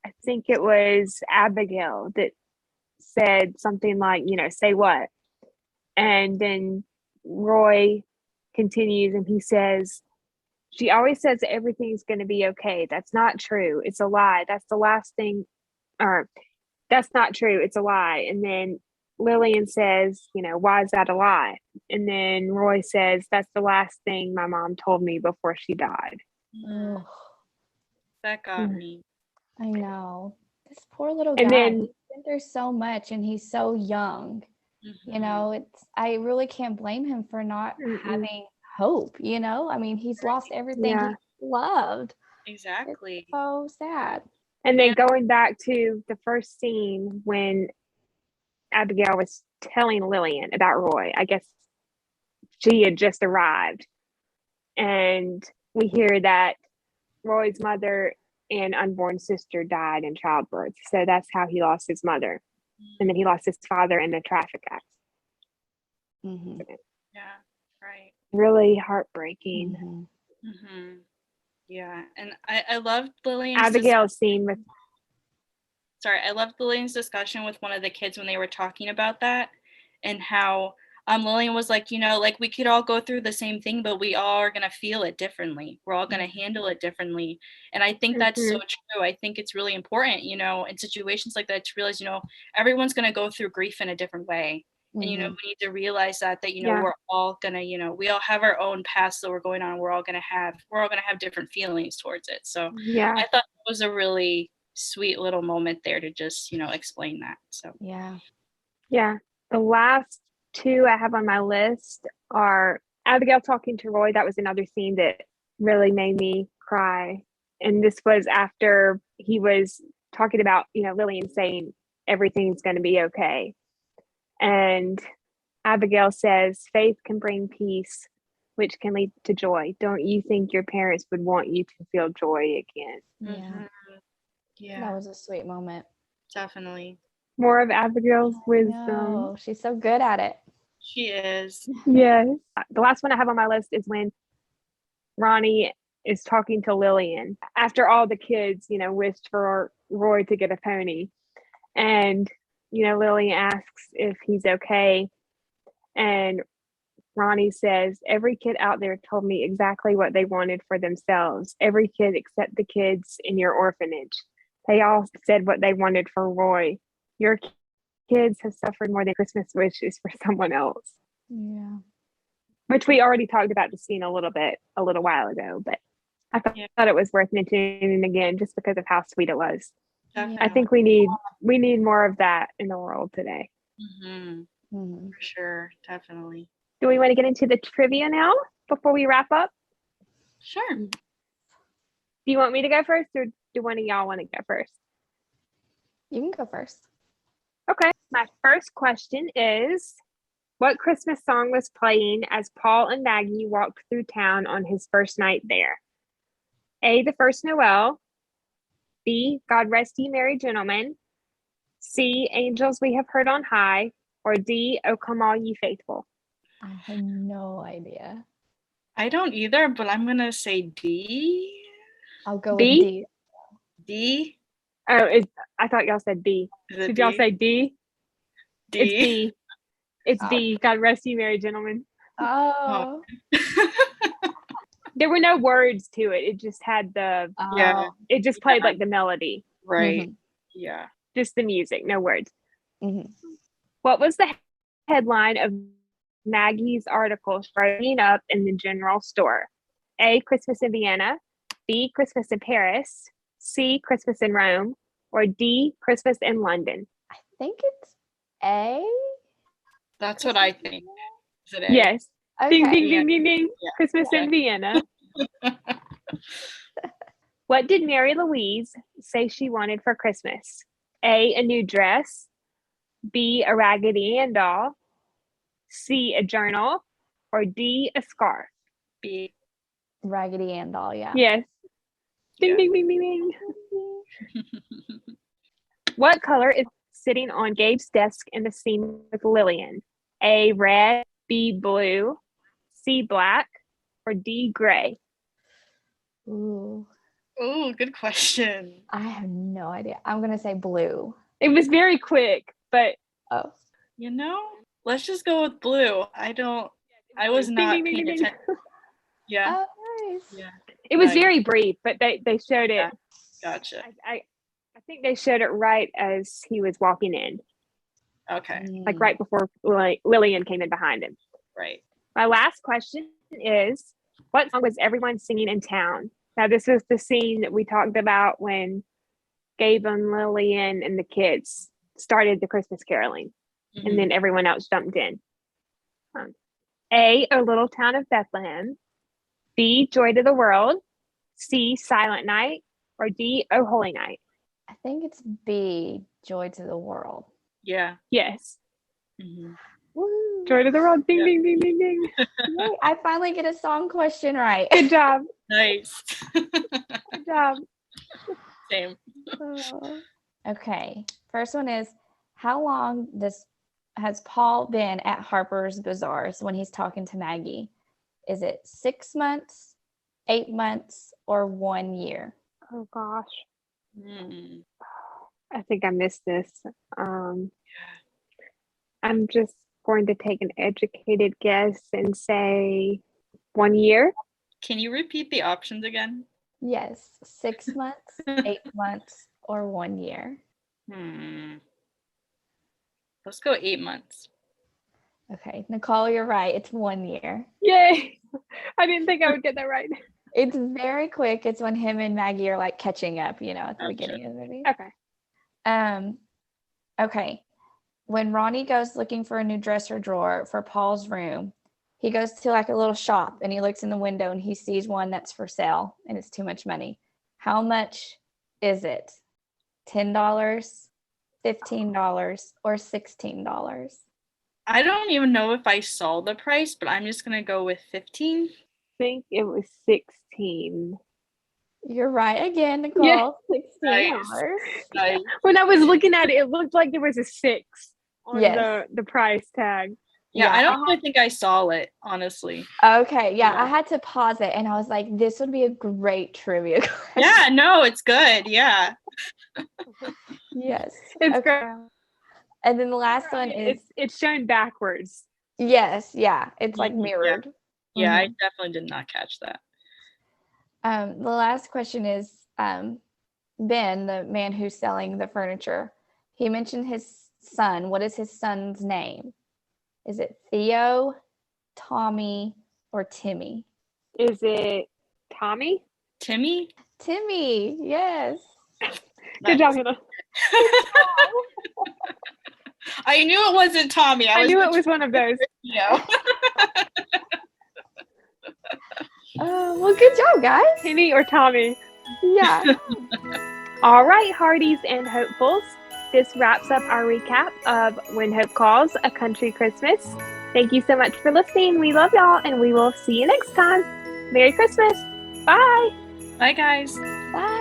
I think it was Abigail that said something like, say what? And then Roy continues and he says, "She always says that everything's going to be okay. That's not true. It's a lie. That's the last thing, or that's not true. It's a lie." And then Lillian says, "Why is that a lie?" And then Roy says, "That's the last thing my mom told me before she died."
Ugh,
That got me.
I know. This poor little
And
guy.
then-
He's been through so much and he's so young.
Mhm.
I really can't blame him for not
Mm-mm.
having hope, I mean, he's lost everything
Yeah.
he loved.
Exactly.
It's so sad.
And then
Yeah.
going back to the first scene when Abigail was telling Lillian about Roy, I guess she had just arrived. And we hear that Roy's mother and unborn sister died in childbirth. So that's how he lost his mother. And then he lost his father in a traffic accident.
Mhm.
Yeah. Right.
Really heartbreaking.
Mhm.
Mm-hmm. Yeah, and I loved Lillian's
Abigail's scene with
I loved Lillian's discussion with one of the kids when they were talking about that, and how Lillian was like, like we could all go through the same thing, but we all are gonna feel it differently. We're all gonna handle it differently. And I think that's so true. I think it's really important, in situations like that to realize, everyone's gonna go through grief in a different way. And we need to realize that
Yeah.
we're all gonna, we all have our own paths that we're going on. We're all gonna have different feelings towards it. So
yeah.
I thought it was a really sweet little moment there to just, explain that. So
Yeah.
Yeah. The last two I have on my list are Abigail talking to Roy. That was another scene that really made me cry. And this was after he was talking about, Lillian saying everything's going to be okay. And Abigail says, "Faith can bring peace, which can lead to joy. Don't you think your parents would want you to feel joy again?"
Yeah.
yeah,
That was a sweet moment.
definitely.
More of Abigail's wisdom.
No, she's so good at it.
She is.
Yes. The last one I have on my list is when Ronnie is talking to Lillian after all the kids, wished for Roy to get a pony. And, Lillian asks if he's okay. And Ronnie says, "Every kid out there told me exactly what they wanted for themselves. Every kid except the kids in your orphanage. They all said what they wanted for Roy. Your kids have suffered more than Christmas wishes for someone else."
Yeah.
Which we already talked about the scene a little while ago, but I thought it was worth mentioning again just because of how sweet it was.
Definitely.
I think we need more of that in the world today.
Mm-hmm.
Mhm.
For sure. Definitely.
Do we want to get into the trivia now before we wrap up?
Sure.
Do you want me to go first, or do one of y'all want to go first?
You can go first.
Okay. My first question is, what Christmas song was playing as Paul and Maggie walked through town on his first night there? A, The First Noel. B, God Rest Ye Merry Gentlemen. C, Angels We Have Heard on High. Or D, O Come All Ye Faithful.
I have no idea.
I don't either, but I'm gonna say D.
I'll go
B?
with D.
D.
Oh, I thought y'all said B.
Is it
Did y'all
D?
say D?
D.
It's B. It's
Oh.
D. God Rest Ye Merry Gentlemen.
Oh.
There were no words to it. It just had the,
Yeah.
it just played like the melody,
Right.
Mhm.
Yeah.
just the music, no words.
Mhm.
What was the headline of Maggie's article showing up in the general store? A, Christmas in Vienna, B, Christmas in Paris, C, Christmas in Rome, or D, Christmas in London?
I think it's A.
That's what I think. Is it A?
Yes.
Okay.
Ding, ding, ding, ding, ding.
Yeah.
Christmas in Vienna. What did Mary Louise say she wanted for Christmas? A new dress, B, a Raggedy Ann doll, C, a journal, or D, a scarf?
B.
Raggedy Ann doll, yeah.
Yes. Ding,
Yeah.
ding, ding, ding, ding. What color is sitting on Gabe's desk in the scene with Lillian? A, red, B, blue, C, black, or D, gray?
Ooh.
Oh, good question.
I have no idea. I'm gonna say blue.
It was very quick, but
Oh.
You know, let's just go with blue. I was
Ding,
not
ding, ding,
paying
ding, ding.
attention. Yeah.
Oh, nice.
Yeah.
It was
Nice.
very brief, but they showed it.
Yeah. Gotcha.
I think they showed it right as he was walking in,
Okay.
like right before Lillian came in behind him.
Right.
My last question is, what song was everyone singing in town? Now, this was the scene that we talked about when Gabe and Lillian and the kids started the Christmas caroling, and then everyone else jumped in. A Little Town of Bethlehem, B, Joy to the World, C, Silent Night, or D, Oh Holy Night?
I think it's B, Joy to the World.
Yeah.
Yes.
Mhm.
Woo.
Joy to the World. Ding,
Yeah.
ding, ding, ding, ding.
Yay, I finally get a song question right.
Good job.
Nice.
Good job.
Same.
Oh. Okay. First one is, how long has Paul been at Harper's Bazaars when he's talking to Maggie? Is it 6 months, 8 months, or 1 year?
Oh gosh.
Mm.
I think I missed this. I'm just going to take an educated guess and say 1 year.
Can you repeat the options again?
Yes, 6 months, 8 months, or 1 year.
Let's go 8 months.
Okay, Nicole, you're right. It's 1 year.
Yay! I didn't think I would get that right.
It's very quick. It's when him and Maggie are like catching up, at the
Gotcha.
beginning of the movie.
Okay.
Okay. When Ronnie goes looking for a new dresser drawer for Paul's room, he goes to like a little shop and he looks in the window and he sees one that's for sale and it's too much money. How much is it? $10, $15, or $16?
I don't even know if I saw the price, but I'm just gonna go with 15.
I think it was 16.
You're right again, Nicole.
Yeah.
$16.
Nice.
When I was looking at it, it looked like there was a 6 on
Yes.
the price tag.
Yeah, I don't even think I saw it, honestly.
Okay, yeah,
Yeah.
I had to pause it and I was like, this would be a great trivia question.
Yeah, no, it's good. Yeah.
Yes.
It's
Okay.
great.
And then the last one is,
It's shown backwards.
yes, yeah, it's like
Mhm, yeah.
mirrored.
Yeah, I definitely did not catch that.
The last question is, Ben, the man who's selling the furniture, he mentioned his son. What is his son's name? Is it Theo, Tommy, or Timmy?
Is it Tommy?
Timmy?
Timmy, yes.
Good job, Hannah.
I knew it wasn't Tommy.
I knew it was one of those.
Theo.
Well, good job, guys.
Timmy or Tommy.
Yeah.
All right, Hearties and Hopefuls. This wraps up our recap of When Hope Calls, A Country Christmas. Thank you so much for listening. We love y'all, and we will see you next time. Merry Christmas. Bye.
Bye, guys.
Bye.